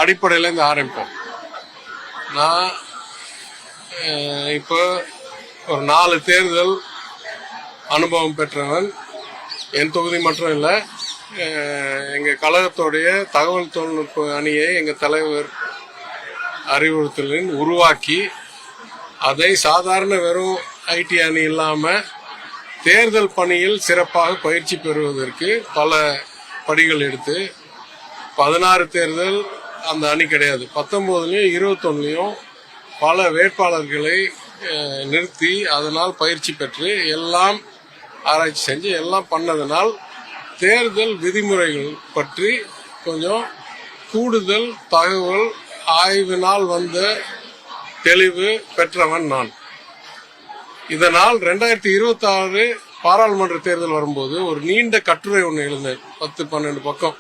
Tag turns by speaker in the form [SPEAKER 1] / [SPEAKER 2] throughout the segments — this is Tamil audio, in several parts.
[SPEAKER 1] அடிப்படையில் இருந்து ஆரம்பிப்போம். நான் இப்போ ஒரு 4 தேர்தல் அனுபவம் பெற்றவன். என் தொகுதி மட்டும் இல்லை, எங்கள் கழகத்துடைய தகவல் தொழில்நுட்ப அணியை எங்கள் தலைவர் அறிவுறுத்தலின் உருவாக்கி அதை சாதாரண வெறும் ஐடி அணி இல்லாமல் தேர்தல் பணியில் சிறப்பாக பயிற்சி பெறுவதற்கு பல படிகள் எடுத்து 16 தேர்தல் அந்த அணி கிடையாது, 19லயும் 21லயும் பல வேட்பாளர்களை நிறுத்தி அதனால் பயிற்சி பெற்று எல்லாம் ஆராய்ச்சி செஞ்சு எல்லாம் பண்ணதனால் தேர்தல் விதிமுறைகள் பற்றி கொஞ்சம் கூடுதல் தகவல் ஆய்வினால் வந்த தெளிவு பெற்றவன் நான். இதனால் 2026 பாராளுமன்ற தேர்தல் வரும்போது ஒரு நீண்ட கட்டுரை ஒன்று எழுந்தேன், 10-12 பக்கம்.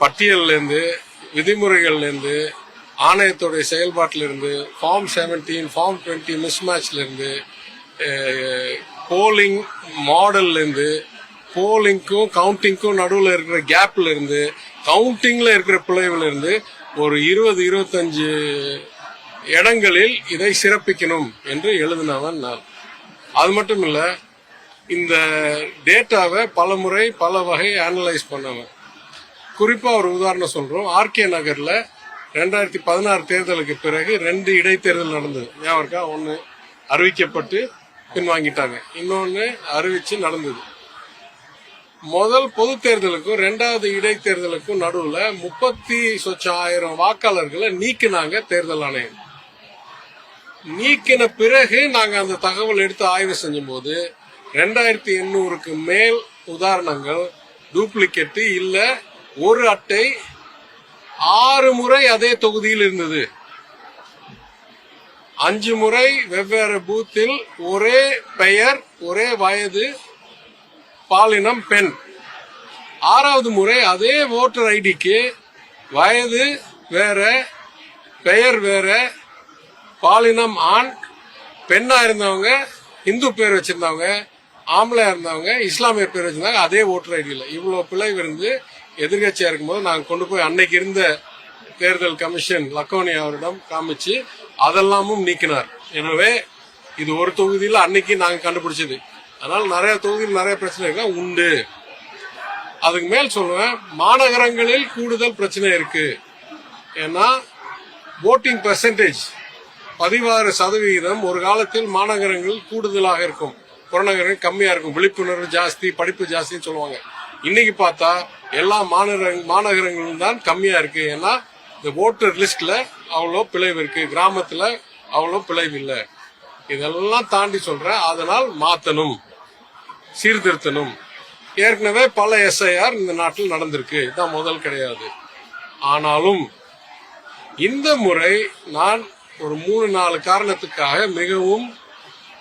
[SPEAKER 1] பட்டியலிருந்து, விதிமுறைகள்லேருந்து, ஆணையத்துடைய செயல்பாட்டிலிருந்து, ஃபார்ம் 17, ஃபார்ம் 20 மிஸ்மேட்ச்லேருந்து, போலிங் மாடல்லேருந்து, போலிங்க்கும் கவுண்டிங்க்கும் நடுவில் இருக்கிற கேப்ல இருந்து, கவுண்டிங்ல இருக்கிற பிழைவுல இருந்து ஒரு 20-25 இடங்களில் இதை சிறப்பிக்கணும் என்று எழுதினவன் நான். அது மட்டும் இல்ல, இந்த டேட்டாவை பல முறை பல வகை அனலைஸ் பண்ணவன். குறிப்பா ஒரு உதாரணம் சொல்றோம். ஆர்கே நகர்ல 2016 தேர்தலுக்கு பிறகு 2 இடைத்தேர்தல் நடந்தது. ஞாபகம் இருக்கா? ஒன்னு அறிவிக்கப்பட்டு பின்வாங்கிட்டாங்க, இன்னொன்னு அறிவிச்சு நடந்தது. முதல் பொது தேர்தலுக்கும் 2வது இடைத்தேர்தலுக்கும் நடுவுல 30,000 வாக்காளர்களை நீக்கினாங்க தேர்தல் ஆணையம். நீக்கின பிறகு நாங்க அந்த தகவல் எடுத்து ஆய்வு செஞ்சும் போது 2800க்கு மேல் உதாரணங்கள் டூப்ளிகேட் இல்ல, ஒரு அட்டை 6 முறை அதே தொகுதியில் இருந்தது, 5 முறை வெவ்வேறு பூத்தில் ஒரே பெயர், ஒரே வயது, பாலினம் பெண், 6வது முறை அதே ஓட்டர் ஐடிக்கு வயது வேற, பெயர் வேற, பாலினம் ஆண், பெண்ணா இருந்தவங்க இந்து பேர் வச்சிருந்தவங்க, ஆம்பளையா இருந்தவங்க இஸ்லாமிய பேர் வச்சிருந்தாங்க, அதே ஓட்டர் ஐடியில். இவ்வளவு பிழைவு இருந்து எதிர்கட்சியா இருக்கும்போது நாங்கள் கொண்டு போய் அன்னைக்கு இருந்த தேர்தல் கமிஷன் லக்கோனி அவரிடம் காமிச்சு அதெல்லாமும் நீக்கினார். எனவே இது ஒரு தொகுதியில் அன்னைக்கு நாங்கள் கண்டுபிடிச்சது. அதனால நிறைய தொகுதியில் நிறைய பிரச்சனை உண்டு. அதுக்கு மேல் சொல்லுவேன், மாநகரங்களில் கூடுதல் பிரச்சனை இருக்கு. ஏன்னா ஓட்டிங் பெர்சன்டேஜ் 16% ஒரு காலத்தில் மாநகரங்களில் கூடுதலாக இருக்கும், புறநகரங்கள் கம்மியா இருக்கும். விழிப்புணர்வு ஜாஸ்தி, படிப்பு ஜாஸ்தின்னு சொல்லுவாங்க. இன்னைக்கு பார்த்தா எல்லா மாநகரங்களும் தான் கம்மியா இருக்கு. ஏன்னா இந்த ஓட்டர் லிஸ்ட்ல அவ்வளோ பிழைவு இருக்கு, கிராமத்துல அவ்வளோ பிழைவு இல்லை. இதெல்லாம் தாண்டி சொல்றேன், அதனால் மாத்தணும், சீர்திருத்தணும். ஏற்கனவே பல எஸ்ஐஆர் இந்த நாட்டில் நடந்திருக்கு, இதுதான் முதல் கிடையாது. ஆனாலும் இந்த முறை நான் ஒரு 3-4 காரணத்துக்காக மிகவும்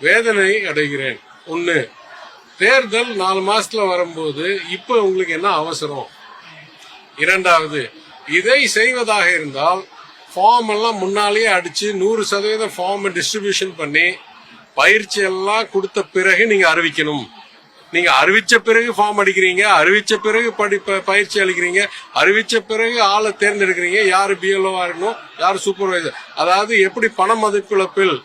[SPEAKER 1] வேதனை அடைகிறேன். ஒன்னு, தேர்தல் 4 மாசத்துல வரும்போது இப்ப உங்களுக்கு என்ன அவசரம்? 2வது, இதை செய்வதாக இருந்தால் ஃபார்ம் எல்லாம் முன்னாலேயே அடிச்சு 100% ஃபார்ம் டிஸ்ட்ரிபியூஷன் பண்ணி பயிற்சி எல்லாம் கொடுத்த பிறகு நீங்க அறிவிக்கணும். நீங்க அறிவிச்ச பிறகு ஃபார்ம் அடிக்கிறீங்க, அறிவிச்ச பிறகு பயிற்சி அளிக்கிறீங்க, அறிவிச்ச பிறகு ஆளை தேர்ந்தெடுக்கிறீங்க, யாரு பிஎல்ஓவா இருக்கணும், யாரு சூப்பர்வைசர். அதாவது எப்படி பண மதிப்பிழப்பில்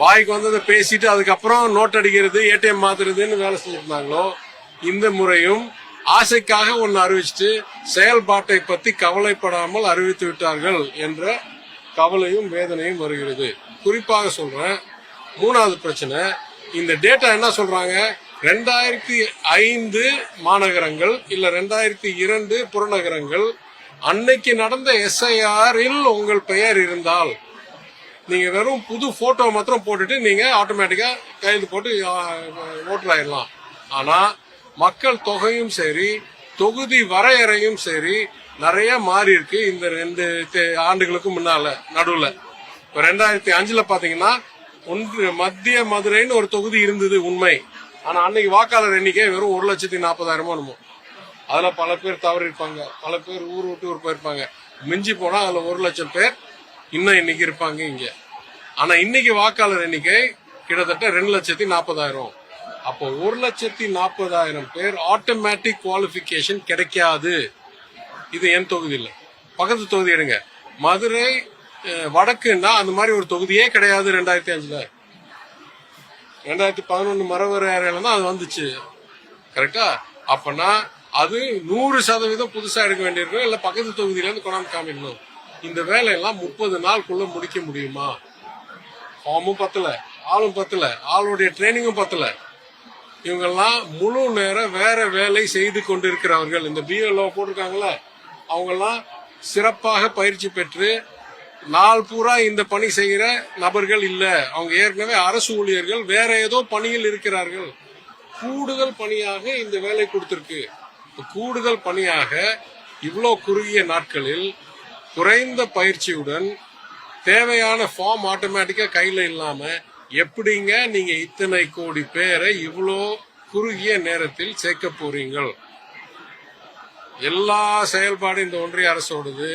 [SPEAKER 1] வாய்க்கு வந்ததை பேசிட்டு அதுக்கப்புறம் நோட் அடிக்கிறது, ஏடிஎம் மாத்துறதுன்னு வேலை செஞ்சிருந்தாங்களோ, இந்த முறையும் ஆசைக்காக ஒன்னு அறிவிச்சுட்டு செயல்பாட்டை பத்தி கவலைப்படாமல் அறிவித்து விட்டார்கள் என்ற கவலையும் வேதனையும் வருகிறது. குறிப்பாக சொல்றேன், 3வது பிரச்சனை, இந்த டேட்டா என்ன சொல்றாங்க, 2005 மாநகரங்கள் இல்ல 2002 புறநகரங்கள் அன்னைக்கு நடந்த எஸ்ஐஆரில் உங்கள் பெயர் இருந்தால் நீங்க வெறும் புது போட்டோ மாத்திரம் போட்டுட்டு நீங்க ஆட்டோமேட்டிக்கா கையெழுத்து போட்டு ஓட்டர் ஆயிடலாம். ஆனா மக்கள் தொகையும் சரி, தொகுதி வரையறையும் சரி நிறைய மாறி இருக்கு இந்த 2 ஆண்டுகளுக்கு முன்னால. நடுவுல 2005 பாத்தீங்கன்னா மத்திய மதுரைன்னு ஒரு தொகுதி இருந்தது உண்மை. ஆனா அன்னைக்கு வாக்காளர் எண்ணிக்கை வெறும் 1,40,000 என்னமோ. அதுல பல பேர் தவறி இருப்பாங்க, பல பேர் ஊர் விட்டு ஊர் போயிருப்பாங்க. மிஞ்சி போனா அதுல 1,00,000 பேர் இன்னும் இன்னைக்கு இருப்பாங்க இங்க. ஆனா இன்னைக்கு வாக்காளர் எண்ணிக்கை கிட்டத்தட்ட 2,40,000. அப்போ 1,40,000 பேர் ஆட்டோமேட்டிக் குவாலிபிகேஷன் கிடைக்காது. இது என் தொகுதியில். பக்கத்து தொகுதி எடுங்க. மதுரை வடக்குன்னா அந்த மாதிரி ஒரு தொகுதியே கிடையாது. 2005ல் 2011 மரவர் ஏரியால தான் அது வந்துச்சு. கரெக்டா? அப்பனா அது 100% புதுசா எடுக்க வேண்டியிருக்கும். இல்ல பக்கத்து தொகுதியில இருந்து கொண்டாந்து காமிக்கணும். இந்த வேலையெல்லாம் 30 நாளுக்குள்ள முடிக்க முடியுமா? ஃபார்மும் பத்தல, ஆளும் பத்தல, ஆளுடைய ட்ரைனிங்கும் பத்தல. இவங்கெல்லாம் முழு நேரம் வேற வேலை செய்து கொண்டிருக்கிறவர்கள். இந்த பிஎல்ஓ போட்டிருக்காங்களா, அவங்கெல்லாம் சிறப்பாக பயிற்சி பெற்று நாள் பூரா இந்த பணி செய்கிற நபர்கள் இல்ல. அவங்க ஏற்கனவே அரசு ஊழியர்கள், வேற ஏதோ பணியில் இருக்கிறார்கள். கூடுதல் பணியாக இந்த வேலை கொடுத்திருக்கு. கூடுதல் பணியாக இவ்வளோ குறுகிய நாட்களில் குறைந்த பயிற்சியுடன் தேவையான ஃபார்ம் ஆட்டோமேட்டிக்கா கையில இல்லாம எப்படிங்க நீங்க இத்தனை கோடி பேரை இவ்வளோ குறுகிய நேரத்தில் சேர்க்க போறீங்கள்? எல்லா செயல்பாடும் இந்த ஒன்றிய அரசோடது.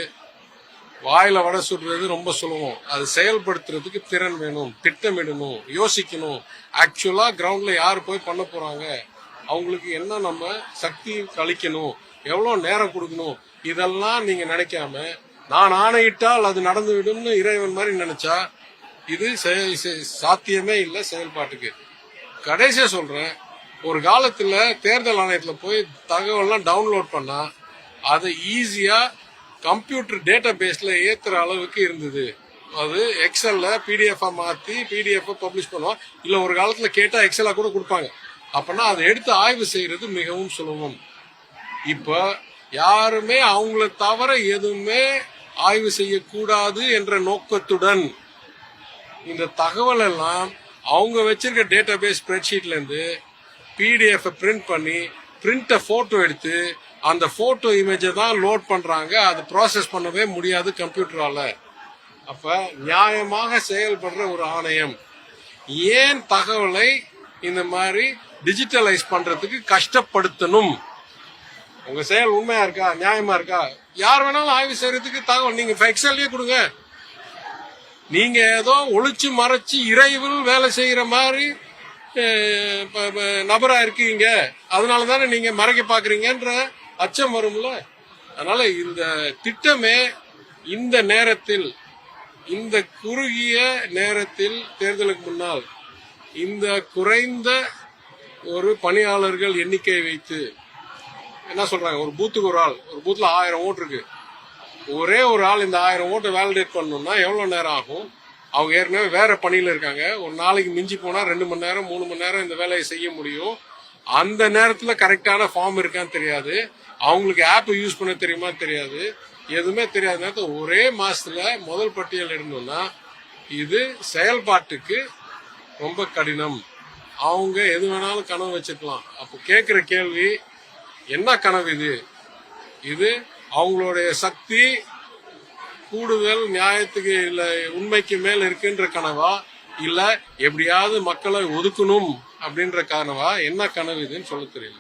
[SPEAKER 1] வாயில வடை சுடுறது ரொம்ப சுலபம். அது செயல்படுத்துறதுக்கு திறன் வேணும், திட்டமிடணும், யோசிக்கணும். ஆக்சுவலா கிரவுண்ட்ல யாரு போய் பண்ண போறாங்க, அவங்களுக்கு என்ன நம்ம சக்தி கழிக்கணும், எவ்வளவு நேரம் கொடுக்கணும், இதெல்லாம் நீங்க நினைக்காம நான் ஆணையிட்டால் அது நடந்து விடும்னு இறைவன் மாதிரி நினைச்சா இது சாத்தியமே இல்லை செயல்பாட்டுக்கு. கடைசியா சொல்றேன், ஒரு காலத்துல தேர்தல் ஆணையத்துல போய் தகவல்லாம் டவுன்லோட் பண்ணா அதை ஈஸியா கம்ப்யூட்டர் டேட்டா பேஸ்ல ஏத்துற அளவுக்கு இருந்தது. அது எக்ஸல்ல பிடிஎஃப் மாத்தி பிடிஎஃப் பப்ளிஷ் பண்ணுவோம். இல்ல ஒரு காலத்துல கேட்டா எக்ஸலா கூட கொடுப்பாங்க. அப்பனா அதை எடுத்து ஆய்வு செய்யறது மிகவும் சுலபம். இப்ப யாருமே அவங்கள தவிர எதுவுமே ஆய்வு செய்யக்கூடாது என்ற நோக்கத்துடன் இந்த தகவல் எல்லாம் அவங்க வச்சிருக்க டேட்டா பேஸ் ஸ்ப்ரெட்ஷீட்ல இருந்து பிடிஎஃப் பிரிண்ட் பண்ணி பிரிண்ட போட்டோ எடுத்து அந்த போட்டோ இமேஜை தான் லோட் பண்றாங்க. அது ப்ராசஸ் பண்ணவே முடியாது கம்ப்யூட்டரால. அப்ப நியாயமாக செயல்படுற ஒரு ஆணையம் ஏன் தகவலை இந்த மாதிரி டிஜிட்டலைஸ் பண்றதுக்கு கஷ்டப்படுத்தணும்? உங்க செயல் உண்மையா இருக்கா, நியாயமா இருக்கா? யார் வேணாலும் ஆய்வு செய்யறதுக்கு தகவல் நீங்க எக்ஸல்லயே கொடுங்க. நீங்க ஏதோ ஒளிச்சு மறைச்சு இறைவில் வேலை செய்யற மாதிரி நபரா இருக்கீங்க, அதனால தானே நீங்க மறைக்க பாக்குறீங்கன்ற அச்சம் வரும்ல. அதனால இந்த திட்டமே இந்த நேரத்தில், இந்த குறுகிய நேரத்தில் தேர்தலுக்கு முன்னால் இந்த குறைந்த ஒரு பணியாளர்கள் எண்ணிக்கை வைத்து என்ன சொல்றாங்க, ஒரு பூத்துக்கு ஒரு ஆள், ஒரு பூத்துல 1000 ஓட்டு இருக்கு. ஒரே ஒரு ஆள் இந்த 1000 ஓட்டை வேலிடேட் பண்ணணும்னா எவ்வளவு நேரம் ஆகும்? அவங்க ஏற்கனவே வேற பணியில இருக்காங்க. ஒரு நாளைக்கு மிஞ்சி போனா 2 மணி நேரம் 3 மணி நேரம் இந்த வேலையை செய்ய முடியும். அந்த நேரத்துல கரெக்டான ஃபார்ம் இருக்கான்னு தெரியாது, அவங்களுக்கு ஆப் யூஸ் பண்ண தெரியுமா தெரியாது, எதுவுமே தெரியாத நேரத்தில் ஒரே மாசத்துல முதல் பட்டியல் இருந்தோம்னா இது செயல்பாட்டுக்கு ரொம்ப கடினம். அவங்க எது வேணாலும் கனவு வச்சிருக்கலாம். அப்போ கேட்கிற கேள்வி, என்ன கனவு இது? இது அவங்களுடைய சக்தி கூடுதல் நியாயத்துக்கு இல்ல உண்மைக்கு மேல் இருக்குன்ற கனவா, இல்ல எப்படியாவது மக்களை ஒதுக்கணும் அப்படின்ற கனவா? என்ன கனவு இதுன்னு சொல்ல தெரியல.